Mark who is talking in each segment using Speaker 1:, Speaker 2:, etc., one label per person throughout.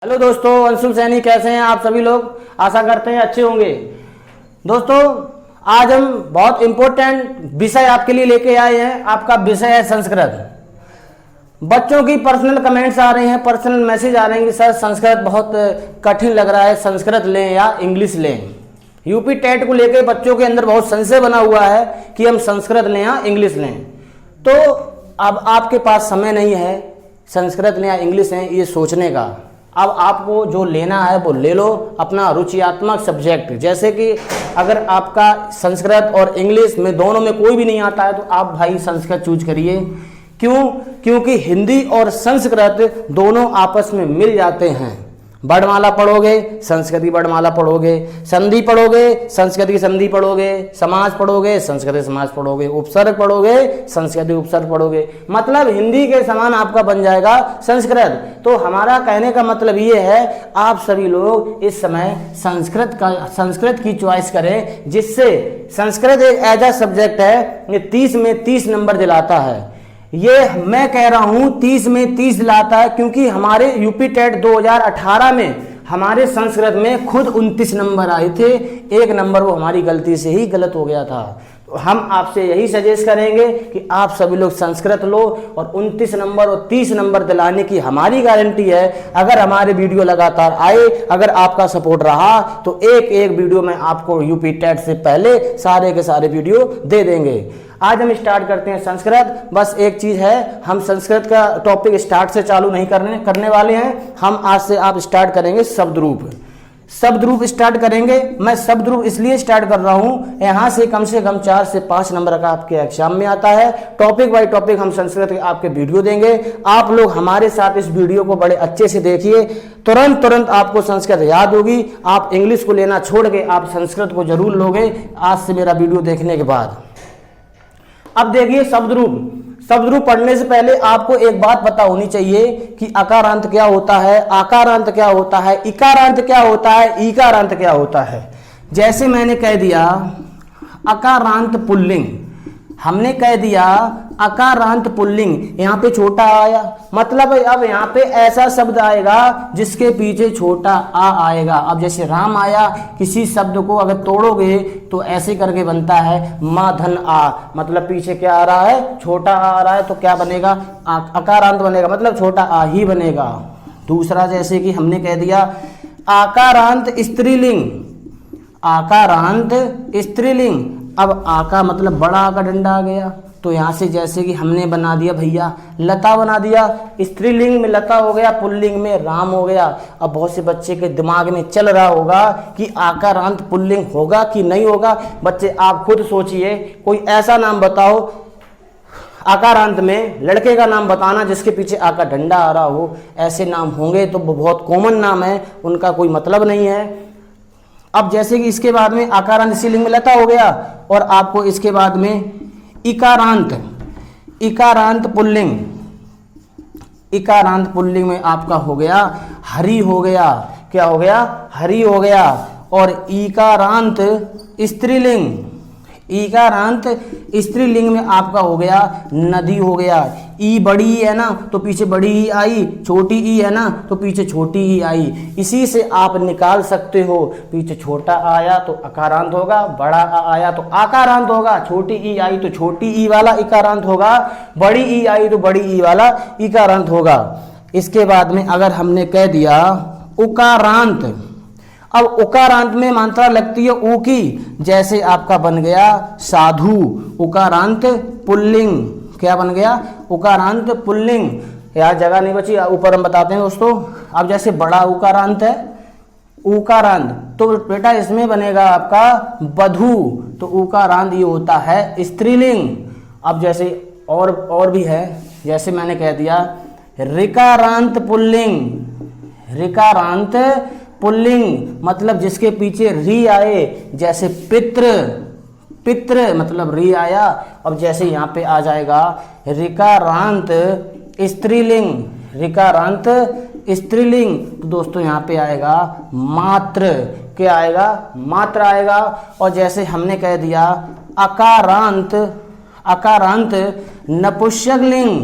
Speaker 1: Hello दोस्तों, अंशुल सैनी कैसे हैं आप सभी लोग। आशा करते हैं अच्छे होंगे। दोस्तों, आज हम बहुत इम्पोर्टेंट विषय आपके लिए लेके आए हैं। आपका विषय है संस्कृत। बच्चों की पर्सनल कमेंट्स आ रहे हैं, पर्सनल मैसेज आ रहे हैं कि सर संस्कृत बहुत कठिन लग रहा है, संस्कृत लें या इंग्लिश लें। यूपी टेट को लेकर बच्चों के अंदर बहुत संशय बना हुआ है कि हम संस्कृत लें या इंग्लिश लें। तो अब आपके पास समय नहीं है संस्कृत लें या इंग्लिश लें ये सोचने का। अब आपको जो लेना है वो ले लो, अपना रुचियात्मक सब्जेक्ट। जैसे कि अगर आपका संस्कृत और इंग्लिश में दोनों में कोई भी नहीं आता है तो आप भाई संस्कृत चूज करिए। क्यों? क्योंकि हिंदी और संस्कृत दोनों आपस में मिल जाते हैं। वर्णमाला पढ़ोगे संस्कृत की वर्णमाला पढ़ोगे, संधि पढ़ोगे संस्कृत की संधि पढ़ोगे, समास पढ़ोगे संस्कृत समास पढ़ोगे, उपसर्ग पढ़ोगे संस्कृत उपसर्ग पढ़ोगे। मतलब हिंदी के समान आपका बन जाएगा संस्कृत। तो हमारा कहने का मतलब ये है आप सभी लोग इस समय संस्कृत की चॉइस करें, जिससे संस्कृत एक ऐसा सब्जेक्ट है ये 30 में 30 नंबर दिलाता है। ये मैं कह रहा हूं 30 में 30 लाता है क्योंकि हमारे यूपी टेट 2018 में हमारे संस्कृत में खुद 29 नंबर आए थे। एक नंबर वो हमारी गलती से ही गलत हो गया था। तो हम आपसे यही सजेस्ट करेंगे कि आप सभी लोग संस्कृत लो और 29 नंबर और 30 नंबर दिलाने की हमारी गारंटी है। अगर हमारे वीडियो लगातार आए, अगर आपका सपोर्ट रहा तो एक एक वीडियो में आपको यूपी टेट से पहले सारे के सारे वीडियो दे देंगे। आज हम स्टार्ट करते हैं संस्कृत। बस एक चीज है, हम संस्कृत का टॉपिक स्टार्ट से चालू नहीं करने वाले हैं। हम आज से आप स्टार्ट करेंगे शब्द रूप स्टार्ट करेंगे। मैं शब्द रूप इसलिए स्टार्ट कर रहा हूं, यहां से कम 4 से 5 नंबर का आपके एग्जाम में आता है। टॉपिक बाय टॉपिक हम संस्कृत के आपके वीडियो देंगे। आप लोग हमारे साथ इस वीडियो को बड़े अच्छे से देखिए, तुरंत आपको संस्कृत याद होगी। आप इंग्लिश को लेना छोड़ के आप संस्कृत को जरूर लोगे आज से मेरा वीडियो देखने के बाद। अब देखिए शब्द रूप पढ़ने से पहले आपको एक बात पता होनी चाहिए कि अकारांत क्या होता है, आकारांत क्या होता है, इकारांत क्या होता है, ईकारांत क्या होता है। जैसे मैंने कह दिया अकारांत पुल्लिंग, हमने कह दिया अकारांत पुल्लिंग, यहाँ पे छोटा आया, मतलब अब यहाँ पे ऐसा शब्द आएगा जिसके पीछे छोटा आ आएगा। अब जैसे राम आया, किसी शब्द को अगर तोड़ोगे तो ऐसे करके बनता है माधन आ, मतलब पीछे क्या आ रहा है, छोटा आ रहा है, तो क्या बनेगा, अकारांत बनेगा, मतलब छोटा आ ही बनेगा। दूसरा जैसे कि हमने कह दिया आकारांत स्त्रीलिंग, आकारांत स्त्रीलिंग, अब आका मतलब बड़ा आका डंडा आ गया, तो यहाँ से जैसे कि हमने बना दिया भैया लता बना दिया। स्त्रीलिंग में लता हो गया, पुल्लिंग में राम हो गया। अब बहुत से बच्चे के दिमाग में चल रहा होगा कि आकारांत पुल्लिंग होगा कि नहीं होगा। बच्चे आप खुद सोचिए, कोई ऐसा नाम बताओ आकारांत में, लड़के का नाम बताना जिसके पीछे आका डंडा आ रहा हो। ऐसे नाम होंगे तो बहुत कॉमन नाम है, उनका कोई मतलब नहीं है। अब जैसे कि इसके बाद में आकारांत स्त्रीलिंग में लता हो गया, और आपको इसके बाद में इकारांत पुल्लिंग, इकारांत पुल्लिंग में आपका हो गया हरि हो गया, क्या हो गया, हरि हो गया। और इकारांत स्त्रीलिंग, इकारांत स्त्रीलिंग में आपका हो गया नदी हो गया। ई बड़ी है ना तो पीछे बड़ी ही आई, छोटी ई है ना तो पीछे छोटी ही आई। इसी से आप निकाल सकते हो, पीछे छोटा आया तो अकारांत होगा, बड़ा आया तो आकारांत होगा, छोटी ई आई तो छोटी ई वाला इकारांत होगा, बड़ी ई आई तो बड़ी ई वाला इकारांत होगा। इसके बाद में अगर हमने कह दिया उकारांत, अब उकारांत में मात्रा लगती है ऊ की, जैसे आपका बन गया साधु, उकारांत पुल्लिंग, क्या बन गया, उकारांत पुल्लिंग। यार जगह नहीं बची, ऊपर हम बताते हैं दोस्तों। अब जैसे बड़ा उकारांत है उकारांत, तो बेटा इसमें बनेगा आपका बधू, तो उकारांत ये होता है स्त्रीलिंग। अब जैसे और भी है, जैसे मैंने कह दिया रिकारांत पुल्लिंग, रिकारांत पुल्लिंग मतलब जिसके पीछे री आए, जैसे पित्र मतलब री आया। अब जैसे यहाँ पे आ जाएगा रिकारांत स्त्रीलिंग, रिकारांत स्त्रीलिंग, तो दोस्तों यहाँ पे आएगा मात्र, क्या आएगा, मात्र आएगा। और जैसे हमने कह दिया अकारांत, अकारांत नपुंसकलिंग,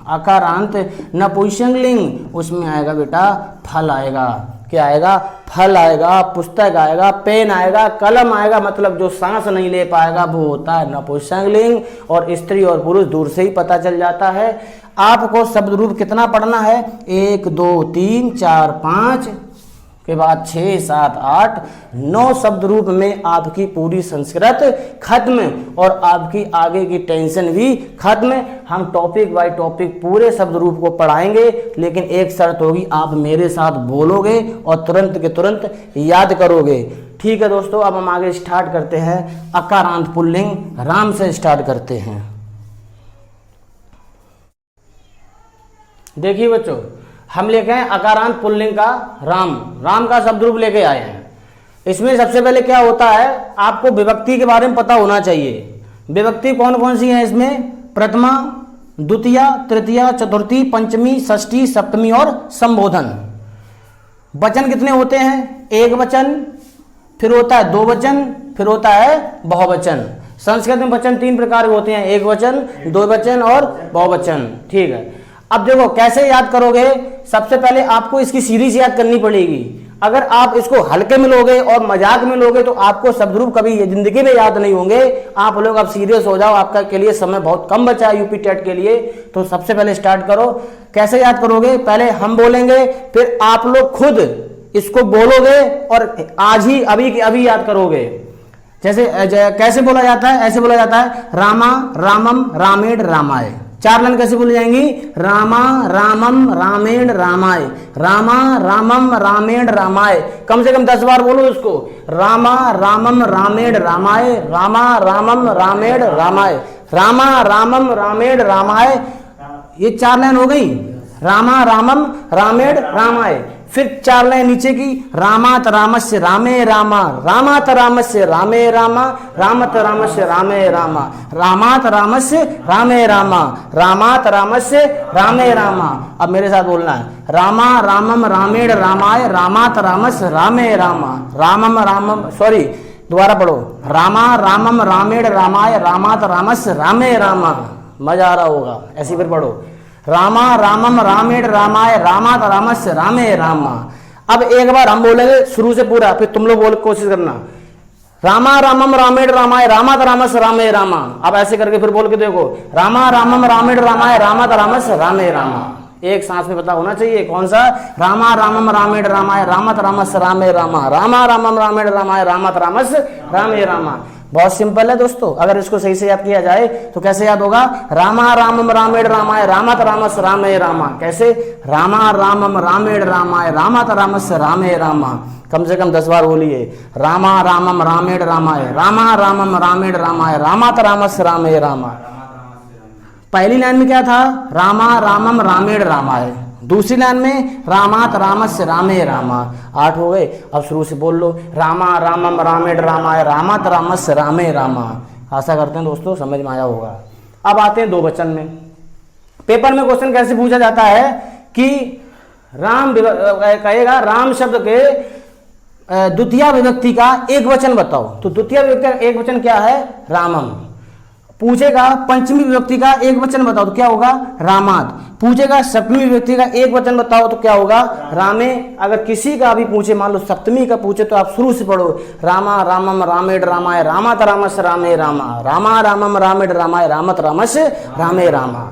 Speaker 1: अकारांत नपुंसकलिंग, उसमें आएगा बेटा फल आएगा। क्या आएगा? फल आएगा, पुस्तक आएगा, पेन आएगा, कलम आएगा। मतलब जो सांस नहीं ले पाएगा वो होता है नपुंसकलिंग। और स्त्री और पुरुष दूर से ही पता चल जाता है। आपको शब्द रूप कितना पढ़ना है? 1 2 3 4 5 के बाद 6 7 8 9 शब्द रूप में आपकी पूरी संस्कृत खत्म और आपकी आगे की टेंशन भी खत्म। हम टॉपिक बाय टॉपिक पूरे शब्द रूप को पढ़ाएंगे, लेकिन एक शर्त होगी, आप मेरे साथ बोलोगे और तुरंत के तुरंत याद करोगे। ठीक है दोस्तों, अब हम आगे स्टार्ट करते हैं। अकारांत पुल्लिंग राम से स्टार्ट करते हैं। देखिए बच्चों, हम लेके आए अकारांत पुल्लिंग का राम। राम का शब्द रूप लेके आए हैं। इसमें सबसे पहले क्या होता है, आपको विभक्ति के बारे में पता होना चाहिए। विभक्ति कौन कौन सी है इसमें? प्रथमा, द्वितीया, तृतीया, चतुर्थी, पंचमी, षष्ठी, सप्तमी और संबोधन। वचन कितने होते हैं? एक वचन, फिर होता है दो वचन, फिर होता है बहुवचन। संस्कृत में वचन 3 प्रकार के होते हैं, एक वचन, दो वचन और बहुवचन। ठीक है, अब देखो कैसे याद करोगे। सबसे पहले आपको इसकी सीरीज याद करनी पड़ेगी। अगर आप इसको हल्के में लोगे और मजाक में लोगे तो आपको शब्द रूप कभी ये जिंदगी में याद नहीं होंगे। आप लोग अब सीरियस हो जाओ, आपका के लिए समय बहुत कम बचा है यूपी टेट के लिए। तो सबसे पहले स्टार्ट करो। कैसे याद करोगे? पहले हम बोलेंगे, फिर आप लोग खुद इसको बोलोगे और आज ही अभी के अभी याद करोगे। जैसे कैसे बोला जाता है? ऐसे बोला जाता है, रामा रामम रामेण रामाय। 4 लाइन कैसे बोली जाएंगी? रामा रामम रामेण रामाय, रामा रामम रामेण रामाय। कम से कम 10 बार बोलो इसको। रामा रामम रामेण रामाय, रामा रामम रामेण रामाय, रामा रामम रामेण रामाय। ये 4 लाइन हो गई। रामा रामम रामेण रामाय। फिर 4 लाइन नीचे की, रामात रामस्य रामे रामा, रामात रामस्य रामे रामा, रामत रामस्य रामे रामा, रामात रामस्य रामे रामा, रामात रामस्य रामे रामा। अब मेरे साथ बोलना है, रामा रामम रामेण रामाय, रामात रामस्य रामे रामा, रामम रामम सॉरी दोबारा पढ़ो, रामा रामम रामेण रामाय, रामात रामस्य रामे रामा। मजा आ रहा होगा, ऐसी फिर पढ़ो, रामा रामम रामेण रामाय, रामात रामस्य रामे रामा। अब एक बार हम बोलेंगे शुरू से पूरा, फिर तुम लोग बोल कोशिश करना। रामा रामम रामेण रामाय, रामात रामस्य रामे रामा। अब ऐसे करके फिर बोल के देखो, रामा रामम रामेण रामाय, रामात रामस्य रामे रामा। एक सांस में पता होना चाहिए कौन सा? रामा रामम रामेण रामाय, रामात रामस्य रामे रामा, रामा रामम रामेण रामाय, रामात रामस्य रामे रामा। बहुत सिंपल है दोस्तों, अगर इसको सही से याद किया जाए तो कैसे याद होगा? रामा रामम रामेण रामाय, रामात रामस्य रामे रामा। कैसे? रामा रामम रामेण रामाय, रामात रामस्य रामे रामा। कम से कम 10 बार बोलिए, रामा रामम रामेण रामाय, रामा रामम रामेण रामाय, रामात रामस्य रामे रामा। पहली लाइन में क्या था? रामा रामम रामेण रामाय। दूसरी लाइन में रामात रामस्य रामे रामा। 8 हो गए। अब शुरू से बोल लो, रामा रामम रामेण रामाय, रामात रामस्य रामे रामा। आशा करते हैं दोस्तों समझ में आया होगा। अब आते हैं दो वचन में। पेपर में क्वेश्चन कैसे पूछा जाता है कि राम कहेगा, राम शब्द के द्वितीय विभक्ति का एक वचन बताओ। तो द्वितीय विभक्ति का एक वचन क्या है? रामम। पूछेगा पंचमी विभक्ति का एक वचन बताओ तो क्या होगा? रामात। पूछेगा सप्तमी विभक्ति का एक वचन बताओ तो क्या होगा? रामे। अगर किसी का भी पूछे, मान लो सप्तमी का पूछे, तो आप शुरू से पढ़ो, रामा रामम रामेण रामाय, रामात रामस्य रामे रामा, रामा रामम रामेण रामाय, रामत रामस्य रामे रामा।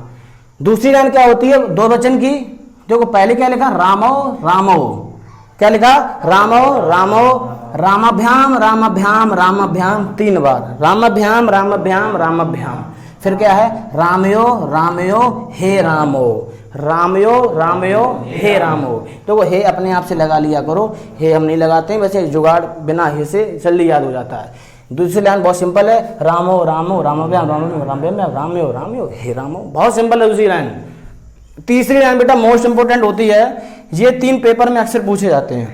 Speaker 1: दूसरी लाइन क्या होती है दो वचन की? देखो पहले क्या लिखा? रामो रामो। क्या लिखा? रामो रामो, रामाभ्याम रामाभ्याम रामाभ्याम 3 बार, रामाभ्याम रामाभ्याम रामाभ्याम। फिर क्या है? रामयो रामयो हे रामो, रामयो रामयो हे रामो। तो वो हे अपने आप से लगा लिया करो, हे हम नहीं लगाते हैं, वैसे जुगाड़ बिना हे से जल्दी याद हो जाता है। दूसरी लाइन बहुत सिंपल है, रामो रामो रामाभ्याम रामाभ्याम रामाभ्याम रामयो रामयो हे रामो। बहुत सिंपल है दूसरी लाइन। तीसरी लाइन बेटा मोस्ट इंपोर्टेंट होती है। ये 3 पेपर में अक्सर पूछे जाते हैं।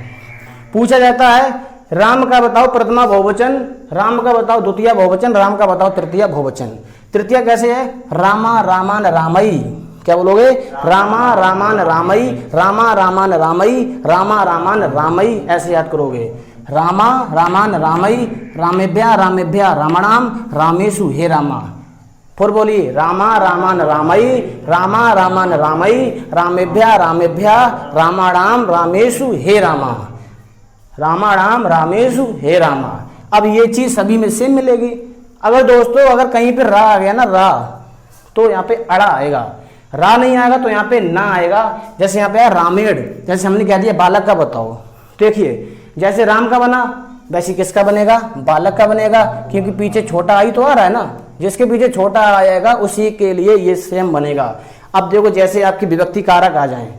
Speaker 1: पूछा जाता है, राम का बताओ प्रथमा बहुवचन, राम का बताओ द्वितीय बहुवचन, राम का बताओ तृतीय बहुवचन। तृतीय कैसे है? रामा रामान रामई। क्या बोलोगे? रामा रामान रामई, रामा रामान रामई, रामा रामान रामई। ऐसे याद करोगे, रामा रामान रामई, रामेभ्या रामेभ्या रामणाम, रामेशु हे रामा। फिर बोलिए रामा रामान रामई, रामा रामान रामई, रामेभ्या रामेभ्या, रामाणाम रामेशु हे रामा, रामाणाम रामेशु हे रामा। अब ये चीज सभी में सेम मिलेगी। अगर दोस्तों अगर कहीं पे रा आ गया ना, रा, तो यहाँ पे अड़ा आएगा, रा नहीं आएगा तो यहाँ पे ना आएगा। जैसे यहाँ पे है रामेण, जैसे हमने कह दिया बालक का बताओ, देखिए जैसे राम का बना वैसे किसका बनेगा, बालक का बनेगा, क्योंकि पीछे छोटा आई तो आ रहा है ना, जिसके पीछे छोटा आएगा उसी के लिए ये सेम बनेगा। अब देखो जैसे आपकी विभक्ति कारक आ जाए,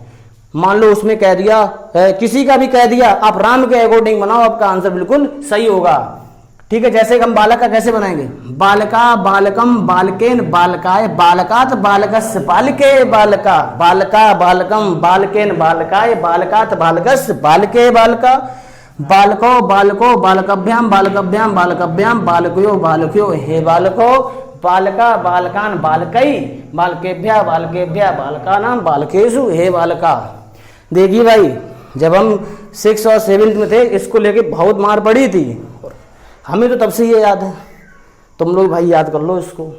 Speaker 1: मान लो उसमें कह दिया किसी का भी कह दिया, आप राम के अकॉर्डिंग बनाओ, आपका आंसर बिल्कुल सही होगा। ठीक है, जैसे हम बालक का कैसे बनाएंगे, बालका बालकम बालकेन बालकाय बालकात बालकस बालके बालका, बालका बालकम बालकेन बालकाय बालकात बालकस बालके बालका, बालको बालको बालकभ्याम बालकभ्याम बालकभ्याम बालकयो बालकयो हे बालको, बालका बालकान बालकई बालकेभ्या बालकेभ्या बालकानाम बालकेषु हे बालका। देखिए भाई, जब हम 6 और 7 में थे इसको लेके बहुत मार पड़ी थी, हमें तो तब से ये याद है, तुम लोग भाई याद कर लो इसको।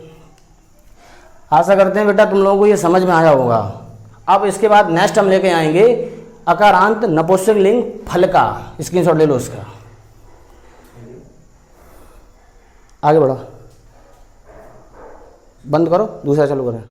Speaker 1: आशा करते हैं बेटा तुम लोगों को ये समझ में आया होगा। अब इसके बाद नेक्स्ट हम लेके आएंगे अकारांत नपुंसक लिंग फल का, स्क्रीनशॉट ले लो उसका, आगे बढ़ो, बंद करो, दूसरा चालू करें।